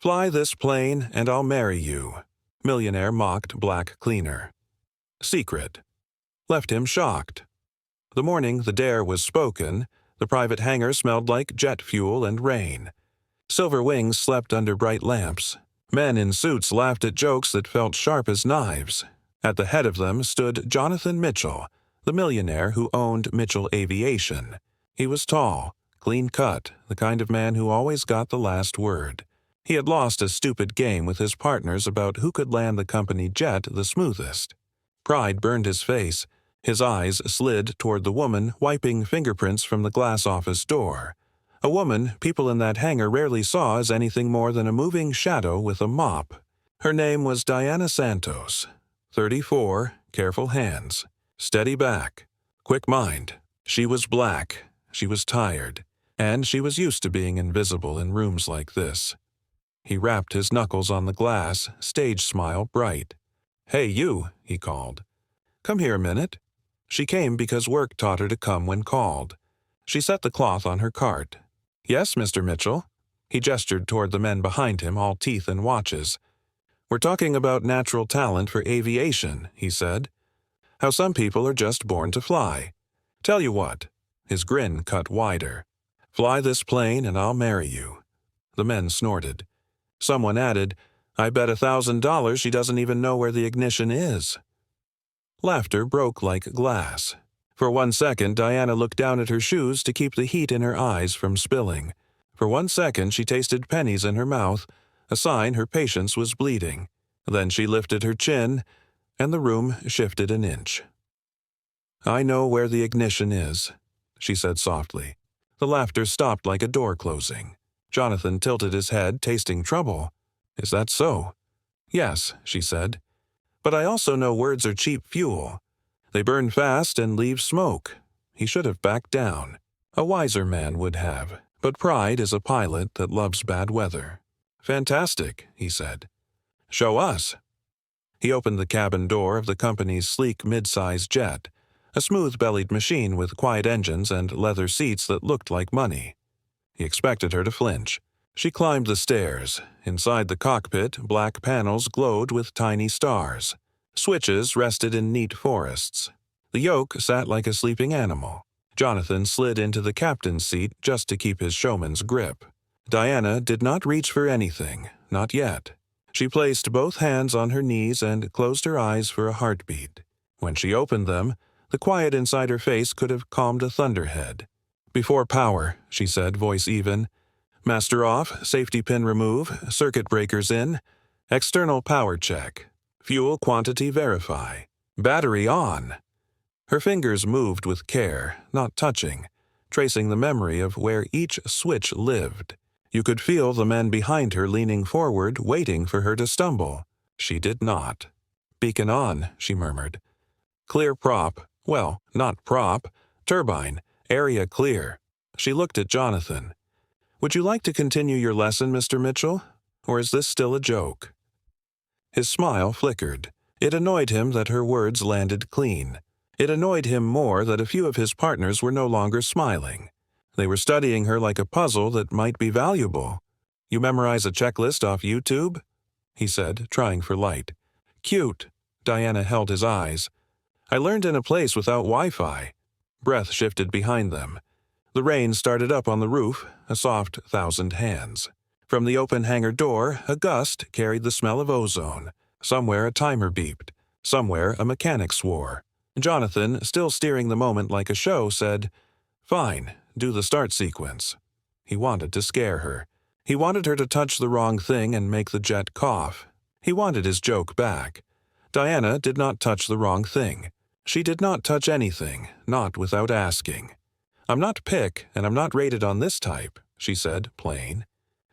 Fly this plane and I'll marry you. Millionaire mocked black cleaner. Secret. Left him shocked. The morning the dare was spoken, the private hangar smelled like jet fuel and rain. Silver wings slept under bright lamps. Men in suits laughed at jokes that felt sharp as knives. At the head of them stood Jonathan Mitchell, the millionaire who owned Mitchell Aviation. He was tall, clean-cut, the kind of man who always got the last word. He had lost a stupid game with his partners about who could land the company jet the smoothest. Pride burned his face. His eyes slid toward the woman wiping fingerprints from the glass office door. A woman people in that hangar rarely saw as anything more than a moving shadow with a mop. Her name was Diana Santos. 34, careful hands, steady back, quick mind. She was black, she was tired, and she was used to being invisible in rooms like this. He rapped his knuckles on the glass, stage smile bright. "Hey, you," he called. "Come here a minute." She came because work taught her to come when called. She set the cloth on her cart. "Yes, Mr. Mitchell." He gestured toward the men behind him, all teeth and watches. "We're talking about natural talent for aviation," he said. "How some people are just born to fly. Tell you what." His grin cut wider. "Fly this plane and I'll marry you." The men snorted. Someone added, "I bet $1,000 she doesn't even know where the ignition is." Laughter broke like glass. For 1 second, Diana looked down at her shoes to keep the heat in her eyes from spilling. For 1 second, she tasted pennies in her mouth, a sign her patience was bleeding. Then she lifted her chin, and the room shifted an inch. "I know where the ignition is," she said softly. The laughter stopped like a door closing. Jonathan tilted his head, tasting trouble. "Is that so?" "Yes," she said. "But I also know words are cheap fuel. They burn fast and leave smoke." He should have backed down. A wiser man would have, but pride is a pilot that loves bad weather. "Fantastic," he said. "Show us." He opened the cabin door of the company's sleek mid-size jet, a smooth-bellied machine with quiet engines and leather seats that looked like money. He expected her to flinch. She climbed the stairs. Inside the cockpit, black panels glowed with tiny stars. Switches rested in neat forests. The yoke sat like a sleeping animal. Jonathan slid into the captain's seat just to keep his showman's grip. Diana did not reach for anything, not yet. She placed both hands on her knees and closed her eyes for a heartbeat. When she opened them, the quiet inside her face could have calmed a thunderhead. "Before power," she said, voice even. "Master off, safety pin remove, circuit breakers in, external power check, fuel quantity verify, battery on." Her fingers moved with care, not touching, tracing the memory of where each switch lived. You could feel the men behind her leaning forward, waiting for her to stumble. She did not. "Beacon on," she murmured. "Clear prop. Well, not prop. Turbine. Area clear." She looked at Jonathan. "Would you like to continue your lesson, Mr. Mitchell? Or is this still a joke?" His smile flickered. It annoyed him that her words landed clean. It annoyed him more that a few of his partners were no longer smiling. They were studying her like a puzzle that might be valuable. "You memorize a checklist off YouTube?" he said, trying for light. "Cute." Diana held his eyes. "I learned in a place without Wi-Fi." Breath shifted behind them. The rain started up on the roof, a soft 1,000 hands. From the open hangar door, a gust carried the smell of ozone. Somewhere a timer beeped. Somewhere a mechanic swore. Jonathan, still steering the moment like a show, said, "Fine, do the start sequence." He wanted to scare her. He wanted her to touch the wrong thing and make the jet cough. He wanted his joke back. Diana did not touch the wrong thing. She did not touch anything, not without asking. "I'm not pick, and I'm not rated on this type," she said, plain.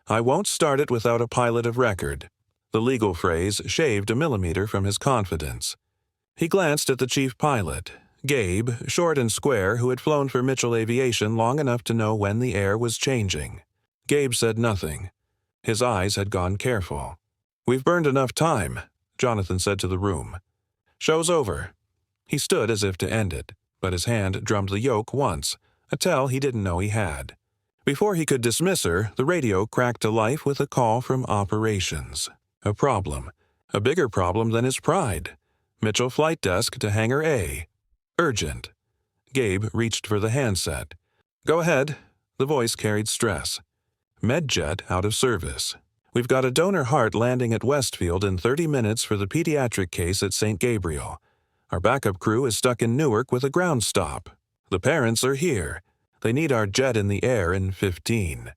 "I won't start it without a pilot of record." The legal phrase shaved a millimeter from his confidence. He glanced at the chief pilot, Gabe, short and square, who had flown for Mitchell Aviation long enough to know when the air was changing. Gabe said nothing. His eyes had gone careful. "We've burned enough time," Jonathan said to the room. "Show's over." He stood as if to end it, but his hand drummed the yoke once, a tell he didn't know he had. Before he could dismiss her, the radio cracked to life with a call from operations. A problem. A bigger problem than his pride. Mitchell Flight Desk to Hangar A. Urgent. Gabe reached for the handset. Go ahead. The voice carried stress. MedJet out of service. We've got a donor heart landing at Westfield in 30 minutes for the pediatric case at St. Gabriel. Our backup crew is stuck in Newark with a ground stop. The parents are here. They need our jet in the air in 15.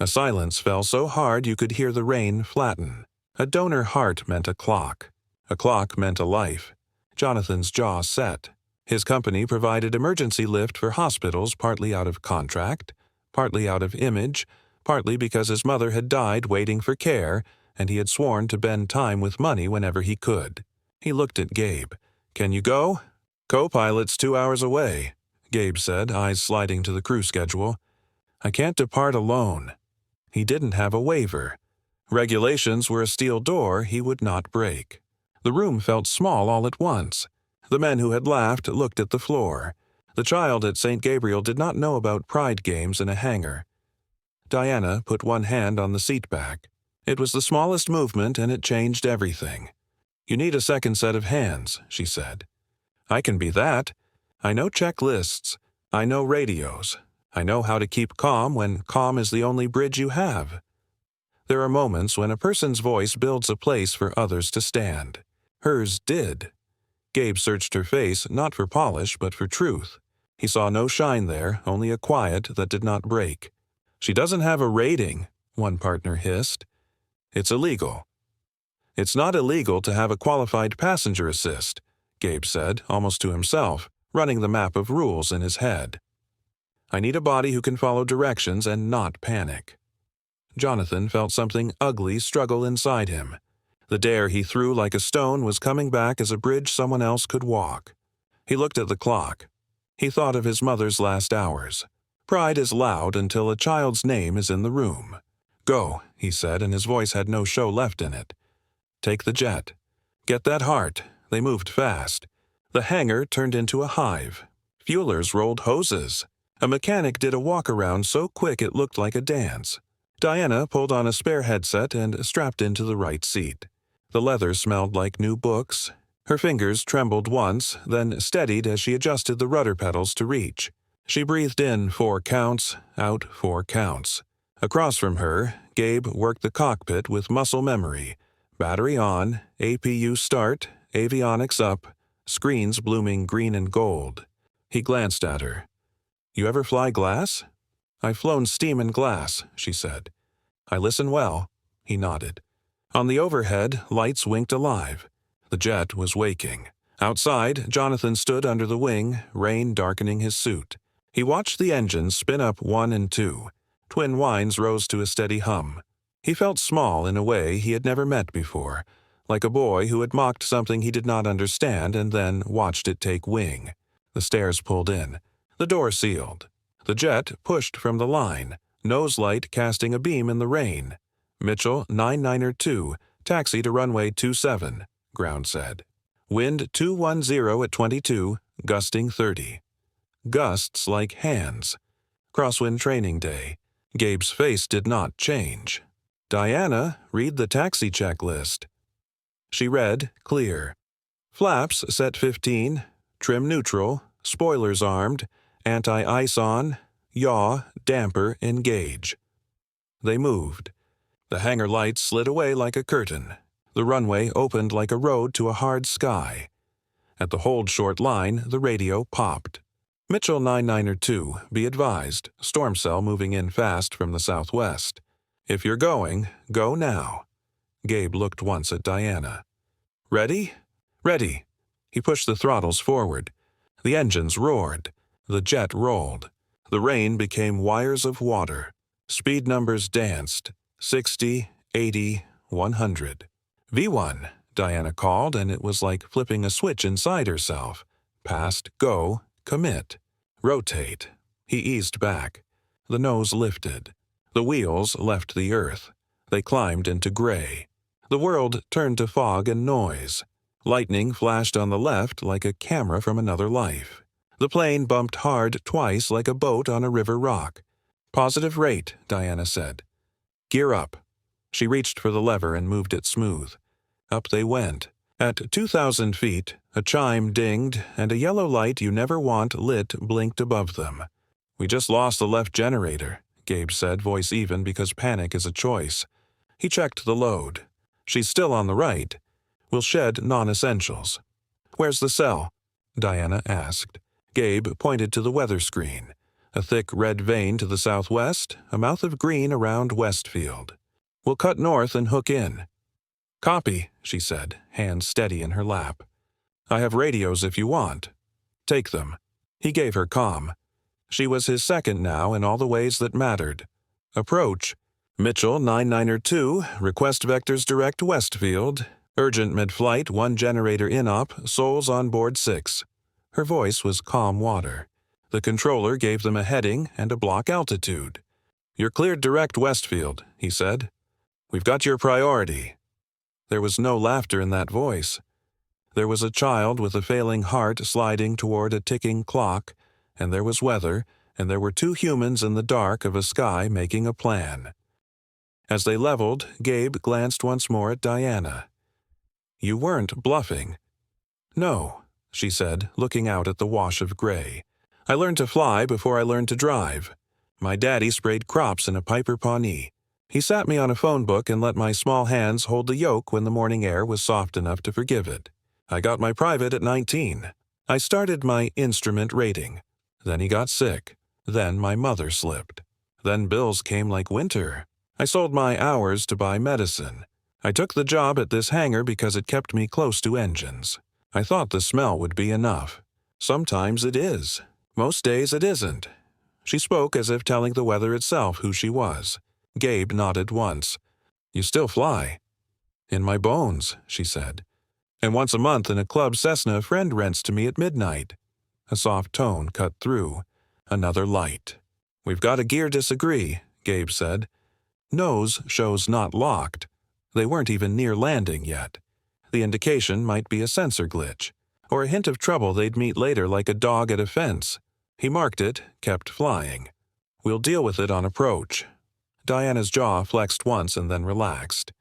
A silence fell so hard you could hear the rain flatten. A donor heart meant a clock. A clock meant a life. Jonathan's jaw set. His company provided emergency lift for hospitals partly out of contract, partly out of image, partly because his mother had died waiting for care, and he had sworn to bend time with money whenever he could. He looked at Gabe. Can you go? Co-pilot's 2 hours away, Gabe said, eyes sliding to the crew schedule. I can't depart alone. He didn't have a waiver. Regulations were a steel door he would not break. The room felt small all at once. The men who had laughed looked at the floor. The child at St. Gabriel did not know about pride games in a hangar. Diana put one hand on the seat back. It was the smallest movement, and it changed everything. You need a second set of hands, she said. I can be that. I know checklists. I know radios. I know how to keep calm when calm is the only bridge you have. There are moments when a person's voice builds a place for others to stand. Hers did. Gabe searched her face, not for polish, but for truth. He saw no shine there, only a quiet that did not break. She doesn't have a rating, one partner hissed. It's illegal. It's not illegal to have a qualified passenger assist, Gabe said, almost to himself, running the map of rules in his head. I need a body who can follow directions and not panic. Jonathan felt something ugly struggle inside him. The dare he threw like a stone was coming back as a bridge someone else could walk. He looked at the clock. He thought of his mother's last hours. Pride is loud until a child's name is in the room. Go, he said, and his voice had no show left in it. Take the jet. Get that heart. They moved fast. The hangar turned into a hive. Fuelers rolled hoses. A mechanic did a walk-around so quick it looked like a dance. Diana pulled on a spare headset and strapped into the right seat. The leather smelled like new books. Her fingers trembled once, then steadied as she adjusted the rudder pedals to reach. She breathed in 4 counts, out 4 counts. Across from her, Gabe worked the cockpit with muscle memory. Battery on, APU start, avionics up, screens blooming green and gold. He glanced at her. You ever fly glass? I've flown steam and glass, she said. I listen well. He nodded. On the overhead, lights winked alive. The jet was waking. Outside, Jonathan stood under the wing, rain darkening his suit. He watched the engines spin up 1 and 2. Twin whines rose to a steady hum. He felt small in a way he had never met before, like a boy who had mocked something he did not understand and then watched it take wing. The stairs pulled in. The door sealed. The jet pushed from the line, nose light casting a beam in the rain. Mitchell 992, taxi to runway 27, ground said. Wind 210 at 22, gusting 30. Gusts like hands. Crosswind training day. Gabe's face did not change. Diana, read the taxi checklist. She read, clear. Flaps set 15, trim neutral, spoilers armed, anti-ice on, yaw, damper, engage. They moved. The hangar lights slid away like a curtain. The runway opened like a road to a hard sky. At the hold short line, the radio popped. Mitchell 992, be advised, storm cell moving in fast from the southwest. If you're going, go now. Gabe looked once at Diana. Ready? Ready. He pushed the throttles forward. The engines roared. The jet rolled. The rain became wires of water. Speed numbers danced. 60, 80, 100. V1, Diana called, and it was like flipping a switch inside herself. Past, go, commit. Rotate. He eased back. The nose lifted. The wheels left the earth. They climbed into gray. The world turned to fog and noise. Lightning flashed on the left like a camera from another life. The plane bumped hard twice like a boat on a river rock. Positive rate, Diana said. Gear up. She reached for the lever and moved it smooth. Up they went. At 2,000 feet, a chime dinged, and a yellow light you never want lit blinked above them. We just lost the left generator, Gabe said, voice even because panic is a choice. He checked the load. She's still on the right. We'll shed non-essentials. Where's the cell? Diana asked. Gabe pointed to the weather screen. A thick red vein to the southwest, a mouth of green around Westfield. We'll cut north and hook in. Copy, she said, hands steady in her lap. I have radios if you want. Take them. He gave her comm. She was his second now in all the ways that mattered. Approach. Mitchell 9902, request vectors direct Westfield. Urgent mid-flight, 1 generator in-op, souls on board 6. Her voice was calm water. The controller gave them a heading and a block altitude. You're cleared direct Westfield, he said. We've got your priority. There was no laughter in that voice. There was a child with a failing heart sliding toward a ticking clock, and there was weather, and there were 2 humans in the dark of a sky making a plan. As they leveled, Gabe glanced once more at Diana. You weren't bluffing. No, she said, looking out at the wash of gray. I learned to fly before I learned to drive. My daddy sprayed crops in a Piper Pawnee. He sat me on a phone book and let my small hands hold the yoke when the morning air was soft enough to forgive it. I got my private at 19. I started my instrument rating. Then he got sick. Then my mother slipped. Then bills came like winter. I sold my hours to buy medicine. I took the job at this hangar because it kept me close to engines. I thought the smell would be enough. Sometimes it is. Most days it isn't. She spoke as if telling the weather itself who she was. Gabe nodded once. You still fly? In my bones, she said. And once a month in a club Cessna a friend rents to me at midnight. A soft tone cut through. Another light. We've got a gear disagree, Gabe said. Nose shows not locked. They weren't even near landing yet. The indication might be a sensor glitch, or a hint of trouble they'd meet later like a dog at a fence. He marked it, kept flying. We'll deal with it on approach. Diana's jaw flexed once and then relaxed.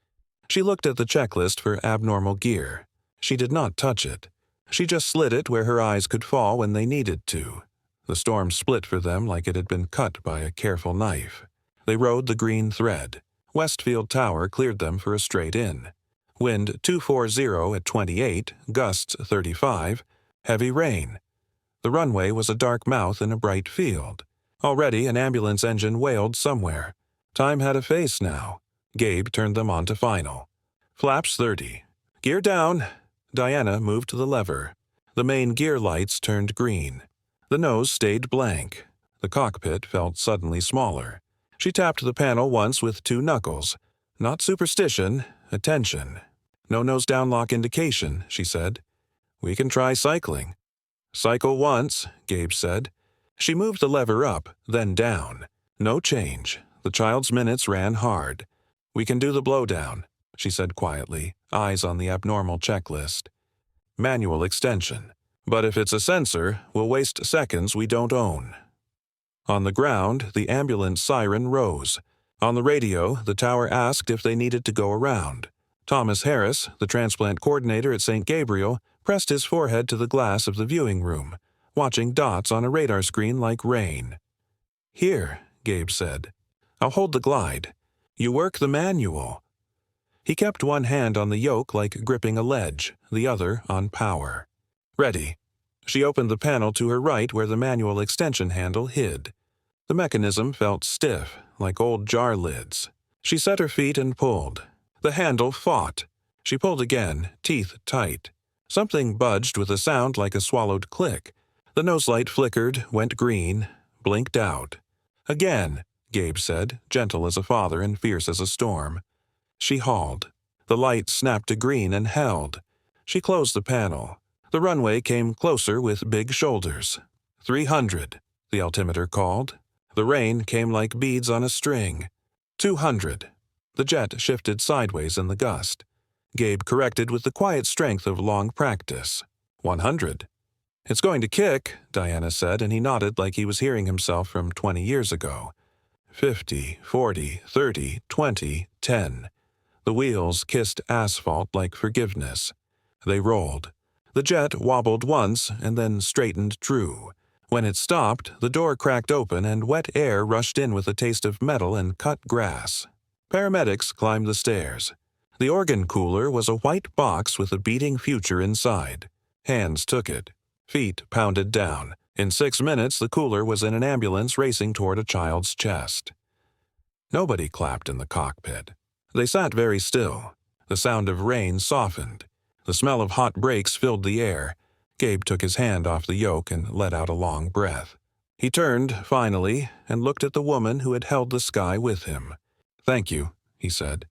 She looked at the checklist for abnormal gear. She did not touch it. She just slid it where her eyes could fall when they needed to. The storm split for them like it had been cut by a careful knife. They rode the green thread. Westfield Tower cleared them for a straight in. Wind 240 at 28, gusts 35, heavy rain. The runway was a dark mouth in a bright field. Already an ambulance engine wailed somewhere. Time had a face now. Gabe turned them on to final. Flaps 30. Gear down. Diana moved to the lever. The main gear lights turned green. The nose stayed blank. The cockpit felt suddenly smaller. She tapped the panel once with 2 knuckles. Not superstition, attention. No nose down lock indication, she said. We can try cycling. Cycle once, Gabe said. She moved the lever up, then down. No change. The child's minutes ran hard. We can do the blowdown, she said quietly, eyes on the abnormal checklist. Manual extension. But if it's a sensor, we'll waste seconds we don't own. On the ground, the ambulance siren rose. On the radio, the tower asked if they needed to go around. Thomas Harris, the transplant coordinator at St. Gabriel, pressed his forehead to the glass of the viewing room, watching dots on a radar screen like rain. Here, Gabe said. I'll hold the glide. You work the manual. He kept one hand on the yoke like gripping a ledge, the other on power. Ready. She opened the panel to her right where the manual extension handle hid. The mechanism felt stiff, like old jar lids. She set her feet and pulled. The handle fought. She pulled again, teeth tight. Something budged with a sound like a swallowed click. The nose light flickered, went green, blinked out. Again, Gabe said, gentle as a father and fierce as a storm. She hauled. The light snapped to green and held. She closed the panel. The runway came closer with big shoulders. 300, the altimeter called. The rain came like beads on a string. 200. The jet shifted sideways in the gust. Gabe corrected with the quiet strength of long practice. 100. It's going to kick, Diana said, and he nodded like he was hearing himself from 20 years ago. 50, 40, 30, 20, 10. The wheels kissed asphalt like forgiveness. They rolled. The jet wobbled once and then straightened true. When it stopped, the door cracked open and wet air rushed in with a taste of metal and cut grass. Paramedics climbed the stairs. The organ cooler was a white box with a beating future inside. Hands took it. Feet pounded down. In 6 minutes, the cooler was in an ambulance racing toward a child's chest. Nobody clapped in the cockpit. They sat very still. The sound of rain softened. The smell of hot brakes filled the air. Gabe took his hand off the yoke and let out a long breath. He turned, finally, and looked at the woman who had held the sky with him. "Thank you," he said.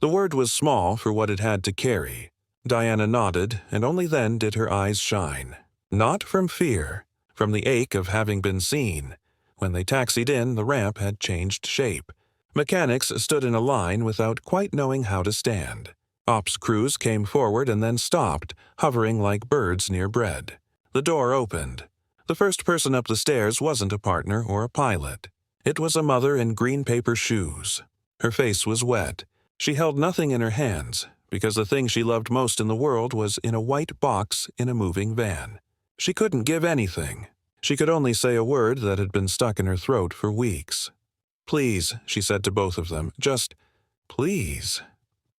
The word was small for what it had to carry. Diana nodded, and only then did her eyes shine. Not from fear, from the ache of having been seen. When they taxied in, the ramp had changed shape. Mechanics stood in a line without quite knowing how to stand. Ops crews came forward and then stopped, hovering like birds near bread. The door opened. The first person up the stairs wasn't a partner or a pilot. It was a mother in green paper shoes. Her face was wet. She held nothing in her hands, because the thing she loved most in the world was in a white box in a moving van. She couldn't give anything. She could only say a word that had been stuck in her throat for weeks. "Please," she said to both of them, "just please."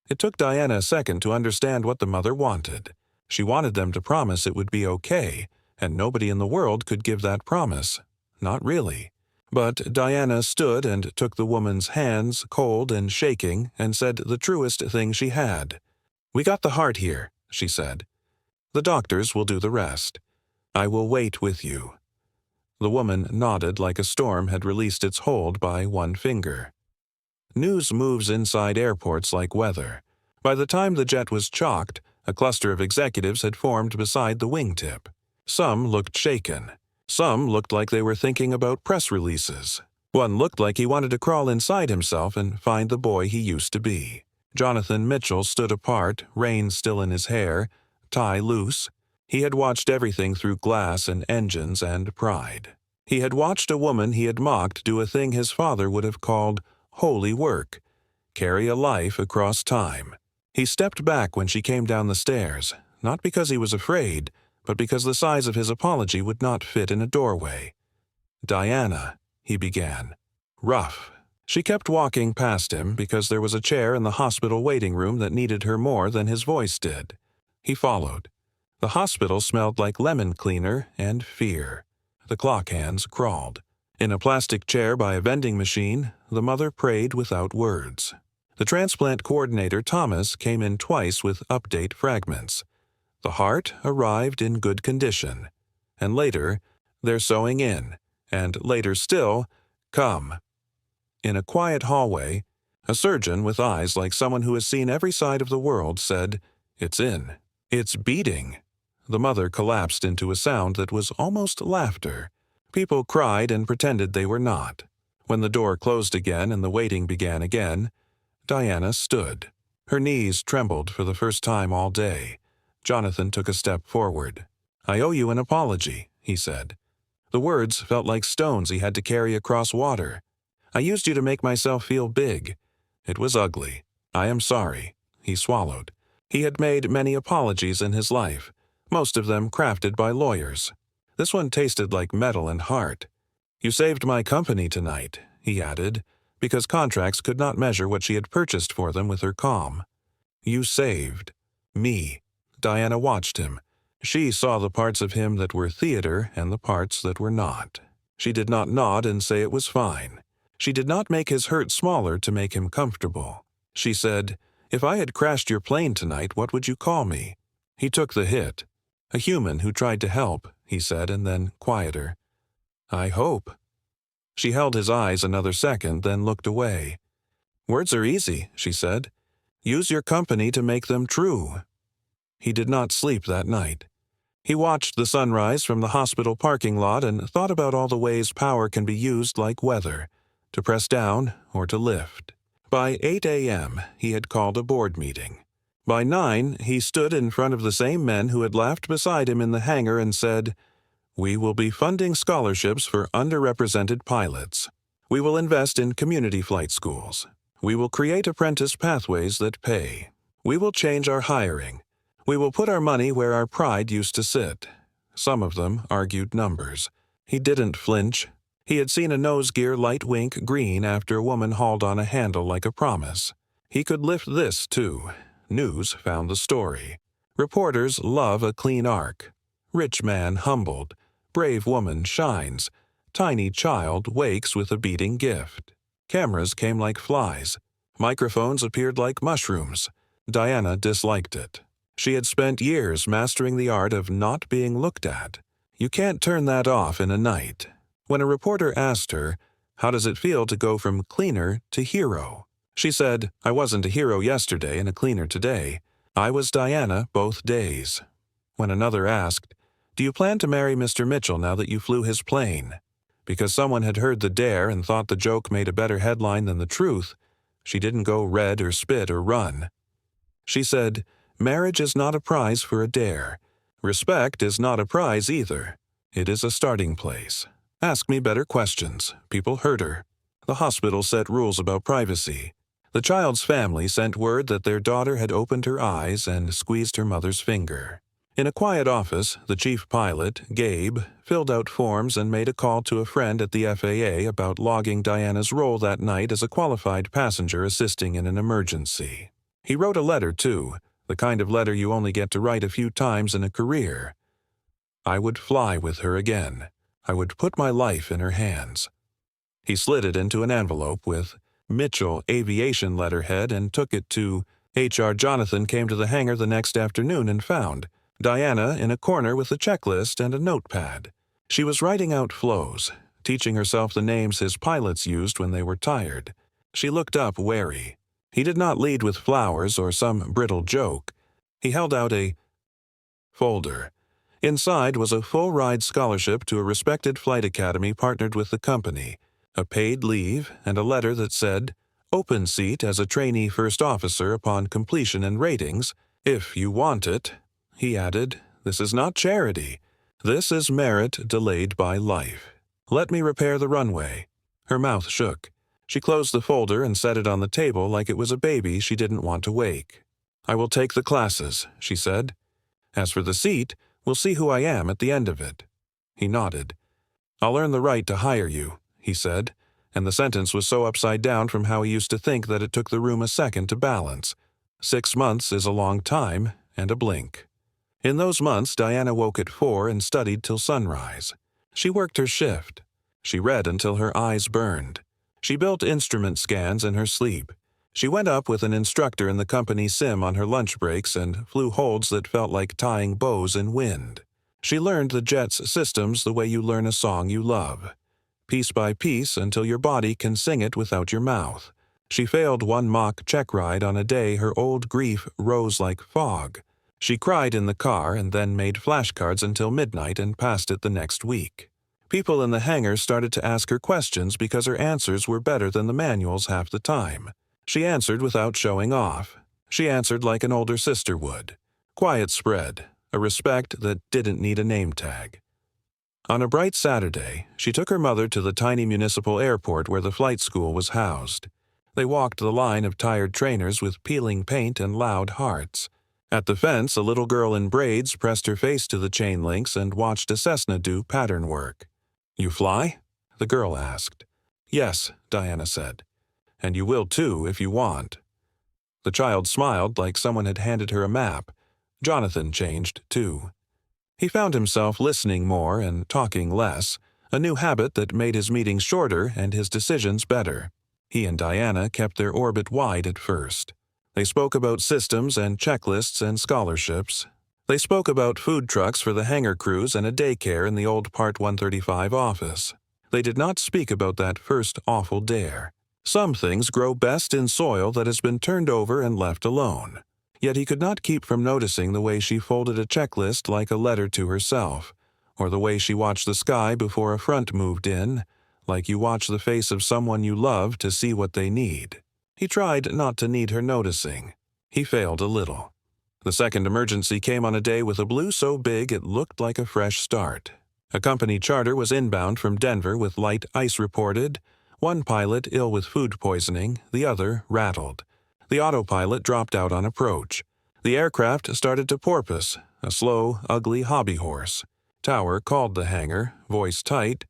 It took Diana a second to understand what the mother wanted. She wanted them to promise it would be okay, and nobody in the world could give that promise. Not really. But Diana stood and took the woman's hands, cold and shaking, and said the truest thing she had. "We got the heart here," she said. "The doctors will do the rest. I will wait with you." The woman nodded like a storm had released its hold by one finger. News moves inside airports like weather. By the time the jet was chalked, a cluster of executives had formed beside the wingtip. Some looked shaken. Some looked like they were thinking about press releases. One looked like he wanted to crawl inside himself and find the boy he used to be. Jonathan Mitchell stood apart, reins still in his hair, tie loose. He had watched everything through glass and engines and pride. He had watched a woman he had mocked do a thing his father would have called holy work, carry a life across time. He stepped back when she came down the stairs, not because he was afraid, but because the size of his apology would not fit in a doorway. "Diana," he began. Rough. She kept walking past him because there was a chair in the hospital waiting room that needed her more than his voice did. He followed. The hospital smelled like lemon cleaner and fear. The clock hands crawled. In a plastic chair by a vending machine, the mother prayed without words. The transplant coordinator, Thomas, came in twice with update fragments. The heart arrived in good condition. And later, they're sewing in. And later still, come. In a quiet hallway, a surgeon with eyes like someone who has seen every side of the world said, "It's in. It's beating." The mother collapsed into a sound that was almost laughter. People cried and pretended they were not. When the door closed again and the waiting began again, Diana stood. Her knees trembled for the first time all day. Jonathan took a step forward. "I owe you an apology," he said. The words felt like stones he had to carry across water. "I used you to make myself feel big. It was ugly. I am sorry." He swallowed. He had made many apologies in his life, most of them crafted by lawyers. This one tasted like metal and heart. "You saved my company tonight," he added, because contracts could not measure what she had purchased for them with her calm. "You saved me." Diana watched him. She saw the parts of him that were theater and the parts that were not. She did not nod and say it was fine. She did not make his hurt smaller to make him comfortable. She said, "If I had crashed your plane tonight, what would you call me?" He took the hit. "A human who tried to help," he said, and then quieter. "I hope." She held his eyes another second, then looked away. "Words are easy," she said. "Use your company to make them true." He did not sleep that night. He watched the sunrise from the hospital parking lot and thought about all the ways power can be used like weather, to press down or to lift. By 8 a.m., he had called a board meeting. By 9, he stood in front of the same men who had laughed beside him in the hangar and said, "We will be funding scholarships for underrepresented pilots." We will invest in community flight schools. We will create apprentice pathways that pay. We will change our hiring. We will put our money where our pride used to sit. Some of them argued numbers. He didn't flinch. He had seen a nose gear light wink green after a woman hauled on a handle like a promise. He could lift this, too. News found the story. Reporters love a clean arc. Rich man humbled. Brave woman shines. Tiny child wakes with a beating gift. Cameras came like flies. Microphones appeared like mushrooms. Diana disliked it. She had spent years mastering the art of not being looked at. You can't turn that off in a night. When a reporter asked her, "How does it feel to go from cleaner to hero?" she said, "I wasn't a hero yesterday and a cleaner today. I was Diana both days." When another asked, "Do you plan to marry Mr. Mitchell now that you flew his plane?" Because someone had heard the dare and thought the joke made a better headline than the truth, she didn't go red or spit or run. She said, "Marriage is not a prize for a dare. Respect is not a prize either. It is a starting place. Ask me better questions." People heard her. The hospital set rules about privacy. The child's family sent word that their daughter had opened her eyes and squeezed her mother's finger. In a quiet office, the chief pilot, Gabe, filled out forms and made a call to a friend at the FAA about logging Diana's role that night as a qualified passenger assisting in an emergency. He wrote a letter, too, the kind of letter you only get to write a few times in a career. I would fly with her again. I would put my life in her hands. He slid it into an envelope with Mitchell Aviation letterhead and took it to HR. Jonathan came to the hangar the next afternoon and found Diana in a corner with a checklist and a notepad. She was writing out flows, teaching herself the names his pilots used when they were tired. She looked up wary. He did not lead with flowers or some brittle joke. He held out a folder. Inside was a full-ride scholarship to a respected flight academy partnered with the company, a paid leave, and a letter that said, "Open seat as a trainee first officer upon completion and ratings, if you want it." He added, "This is not charity. This is merit delayed by life. Let me repair the runway." Her mouth shook. She closed the folder and set it on the table like it was a baby she didn't want to wake. "I will take the classes," she said. "As for the seat, we'll see who I am at the end of it." He nodded. "I'll earn the right to hire you," he said, and the sentence was so upside down from how he used to think that it took the room a second to balance. 6 months is a long time and a blink. In those months, Diana woke at 4 and studied till sunrise. She worked her shift. She read until her eyes burned. She built instrument scans in her sleep. She went up with an instructor in the company sim on her lunch breaks and flew holds that felt like tying bows in wind. She learned the jet's systems the way you learn a song you love, piece by piece until your body can sing it without your mouth. She failed one mock check ride on a day her old grief rose like fog. She cried in the car and then made flashcards until midnight and passed it the next week. People in the hangar started to ask her questions because her answers were better than the manuals half the time. She answered without showing off. She answered like an older sister would. Quiet spread, a respect that didn't need a name tag. On a bright Saturday, she took her mother to the tiny municipal airport where the flight school was housed. They walked the line of tired trainers with peeling paint and loud hearts. At the fence, a little girl in braids pressed her face to the chain links and watched a Cessna do pattern work. "You fly?" the girl asked. "Yes," Diana said. "And you will too if you want." The child smiled like someone had handed her a map. Jonathan changed too. He found himself listening more and talking less, a new habit that made his meetings shorter and his decisions better. He and Diana kept their orbit wide at first. They spoke about systems and checklists and scholarships. They spoke about food trucks for the hangar crews and a daycare in the old Part 135 office. They did not speak about that first awful dare. Some things grow best in soil that has been turned over and left alone. Yet he could not keep from noticing the way she folded a checklist like a letter to herself, or the way she watched the sky before a front moved in, like you watch the face of someone you love to see what they need. He tried not to need her noticing. He failed a little. The second emergency came on a day with a blue so big it looked like a fresh start. A company charter was inbound from Denver with light ice reported. One pilot ill with food poisoning, the other rattled. The autopilot dropped out on approach. The aircraft started to porpoise, a slow, ugly hobby horse. Tower called the hangar, voice tight.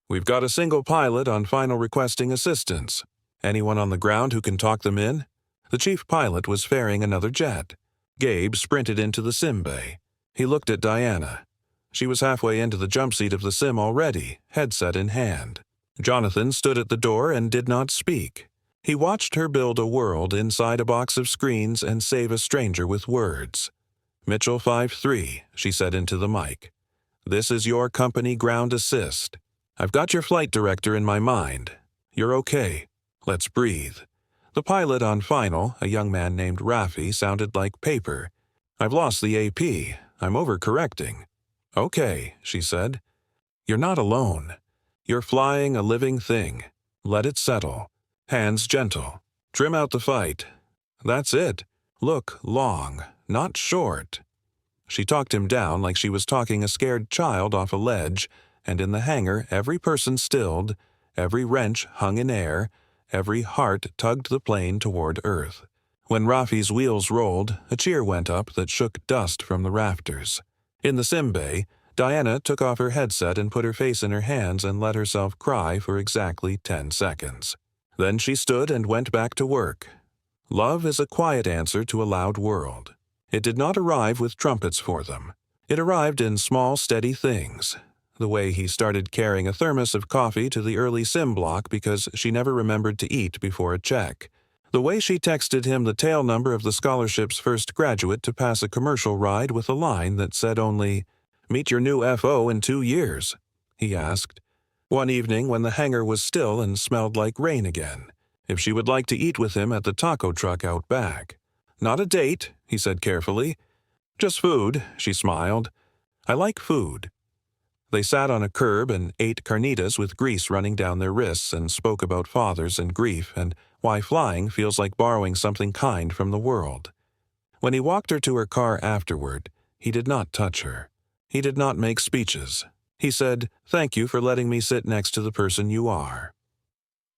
"We've got a single pilot on final requesting assistance. Anyone on the ground who can talk them in?" The chief pilot was ferrying another jet. Gabe sprinted into the sim bay. He looked at Diana. She was halfway into the jump seat of the sim already, headset in hand. Jonathan stood at the door and did not speak. He watched her build a world inside a box of screens and save a stranger with words. "Mitchell 5-3, she said into the mic. "This is your company ground assist. I've got your flight director in my mind. You're okay. Let's breathe." The pilot on final, a young man named Rafi, sounded like paper. "I've lost the AP. I'm overcorrecting." "Okay," she said. "You're not alone. You're flying a living thing. Let it settle. Hands gentle. Trim out the fight. That's it. Look long, not short." She talked him down like she was talking a scared child off a ledge, and in the hangar every person stilled, every wrench hung in air, every heart tugged the plane toward Earth. When Rafi's wheels rolled, a cheer went up that shook dust from the rafters. In the sim bay, Diana took off her headset and put her face in her hands and let herself cry for exactly 10 seconds. Then she stood and went back to work. Love is a quiet answer to a loud world. It did not arrive with trumpets for them. It arrived in small, steady things. The way he started carrying a thermos of coffee to the early sim block because she never remembered to eat before a check. The way she texted him the tail number of the scholarship's first graduate to pass a commercial ride with a line that said only, "Meet your new FO in 2 years," he asked. One evening when the hangar was still and smelled like rain again, if she would like to eat with him at the taco truck out back. "Not a date," he said carefully. "Just food," she smiled. "I like food." They sat on a curb and ate carnitas with grease running down their wrists and spoke about fathers and grief and why flying feels like borrowing something kind from the world. When he walked her to her car afterward, he did not touch her. He did not make speeches. He said, "Thank you for letting me sit next to the person you are."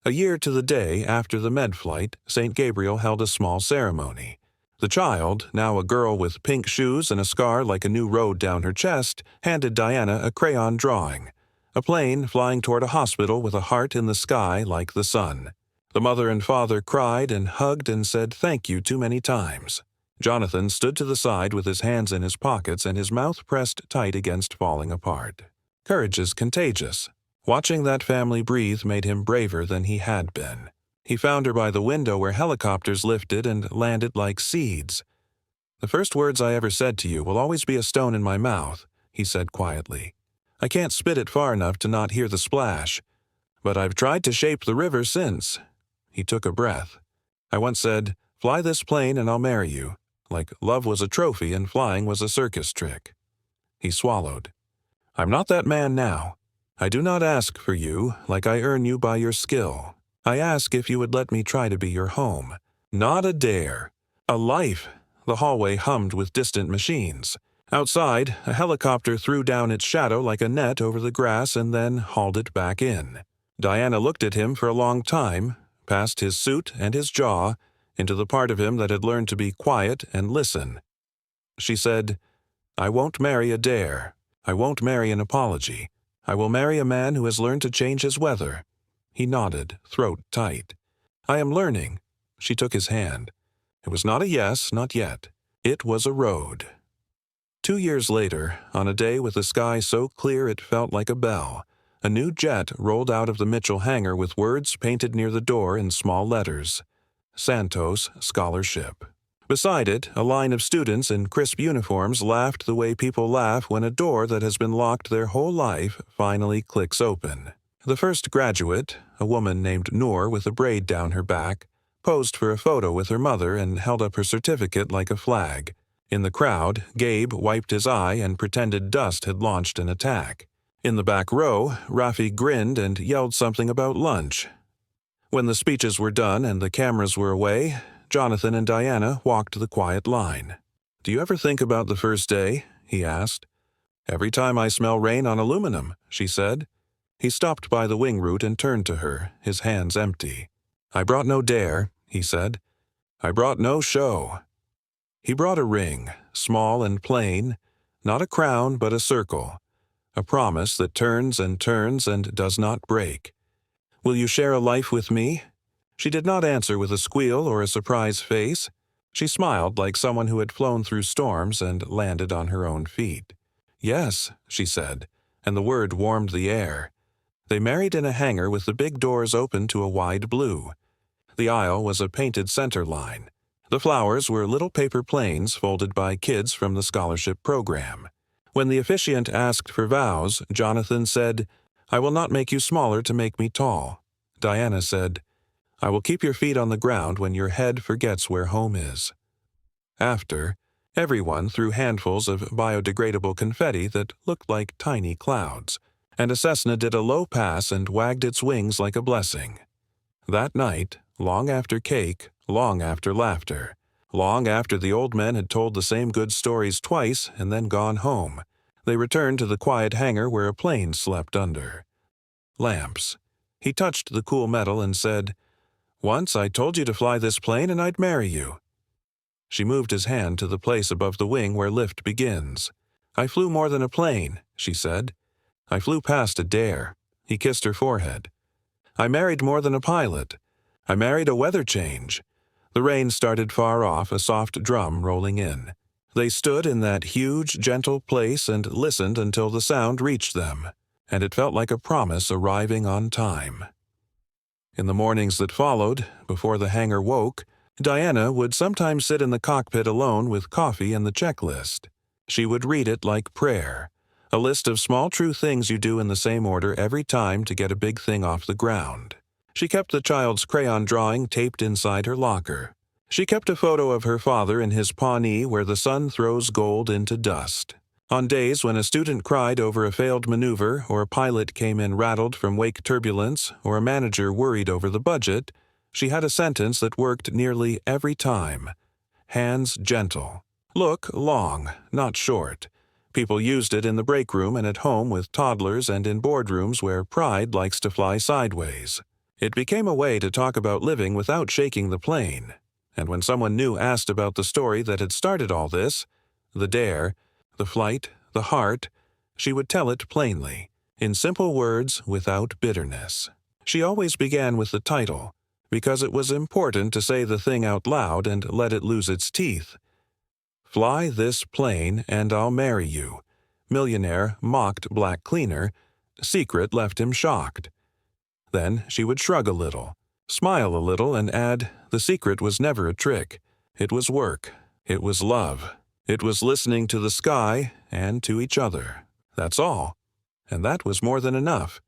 A year to the day after the med flight, St. Gabriel held a small ceremony. The child, now a girl with pink shoes and a scar like a new road down her chest, handed Diana a crayon drawing. A plane flying toward a hospital with a heart in the sky like the sun. The mother and father cried and hugged and said thank you too many times. Jonathan stood to the side with his hands in his pockets and his mouth pressed tight against falling apart. Courage is contagious. Watching that family breathe made him braver than he had been. He found her by the window where helicopters lifted and landed like seeds. "The first words I ever said to you will always be a stone in my mouth," he said quietly. "I can't spit it far enough to not hear the splash. But I've tried to shape the river since." He took a breath. "I once said, 'Fly this plane and I'll marry you,' like love was a trophy and flying was a circus trick." He swallowed. "I'm not that man now. I do not ask for you like I earn you by your skill. I ask if you would let me try to be your home. Not a dare. A life." The hallway hummed with distant machines. Outside, a helicopter threw down its shadow like a net over the grass and then hauled it back in. Diana looked at him for a long time, past his suit and his jaw, into the part of him that had learned to be quiet and listen. She said, "I won't marry a dare. I won't marry an apology. I will marry a man who has learned to change his weather." He nodded, throat tight. "I am learning." She took his hand. It was not a yes, not yet. It was a road. 2 years later, on a day with the sky so clear it felt like a bell, a new jet rolled out of the Mitchell hangar with words painted near the door in small letters. Santos Scholarship. Beside it, a line of students in crisp uniforms laughed the way people laugh when a door that has been locked their whole life finally clicks open. The first graduate, a woman named Noor with a braid down her back, posed for a photo with her mother and held up her certificate like a flag. In the crowd, Gabe wiped his eye and pretended dust had launched an attack. In the back row, Rafi grinned and yelled something about lunch. When the speeches were done and the cameras were away, Jonathan and Diana walked the quiet line. "Do you ever think about the first day?" he asked. "Every time I smell rain on aluminum," she said. He stopped by the wing root and turned to her, his hands empty. "I brought no dare," he said. "I brought no show." He brought a ring, small and plain, not a crown but a circle, a promise that turns and does not break. "Will you share a life with me?" She did not answer with a squeal or a surprised face. She smiled like someone who had flown through storms and landed on her own feet. "Yes," she said, and the word warmed the air. They married in a hangar with the big doors open to a wide blue. The aisle was a painted center line. The flowers were little paper planes folded by kids from the scholarship program. When the officiant asked for vows, Jonathan said, "I will not make you smaller to make me tall." Diana said, "I will keep your feet on the ground when your head forgets where home is." After, everyone threw handfuls of biodegradable confetti that looked like tiny clouds, and a Cessna did a low pass and wagged its wings like a blessing. That night, long after cake, long after laughter, long after the old men had told the same good stories twice and then gone home, they returned to the quiet hangar where a plane slept under. Lamps. He touched the cool metal and said, "Once I told you to fly this plane and I'd marry you." She moved his hand to the place above the wing where lift begins. "I flew more than a plane," she said. "I flew past a dare." He kissed her forehead. "I married more than a pilot. I married a weather change." The rain started far off, a soft drum rolling in. They stood in that huge, gentle place and listened until the sound reached them, and it felt like a promise arriving on time. In the mornings that followed, before the hangar woke, Diana would sometimes sit in the cockpit alone with coffee and the checklist. She would read it like prayer, a list of small true things you do in the same order every time to get a big thing off the ground. She kept the child's crayon drawing taped inside her locker. She kept a photo of her father in his Pawnee where the sun throws gold into dust. On days when a student cried over a failed maneuver, or a pilot came in rattled from wake turbulence, or a manager worried over the budget, she had a sentence that worked nearly every time. Hands gentle. Look long, not short. People used it in the break room and at home with toddlers and in boardrooms where pride likes to fly sideways. It became a way to talk about living without shaking the plane. And when someone new asked about the story that had started all this, the dare, the flight, the heart, she would tell it plainly, in simple words without bitterness. She always began with the title, because it was important to say the thing out loud and let it lose its teeth. "Fly this plane and I'll marry you." Millionaire mocked black cleaner. Secret left him shocked. Then she would shrug a little, smile a little, and add, the secret was never a trick. It was work. It was love. It was listening to the sky and to each other. That's all. And that was more than enough.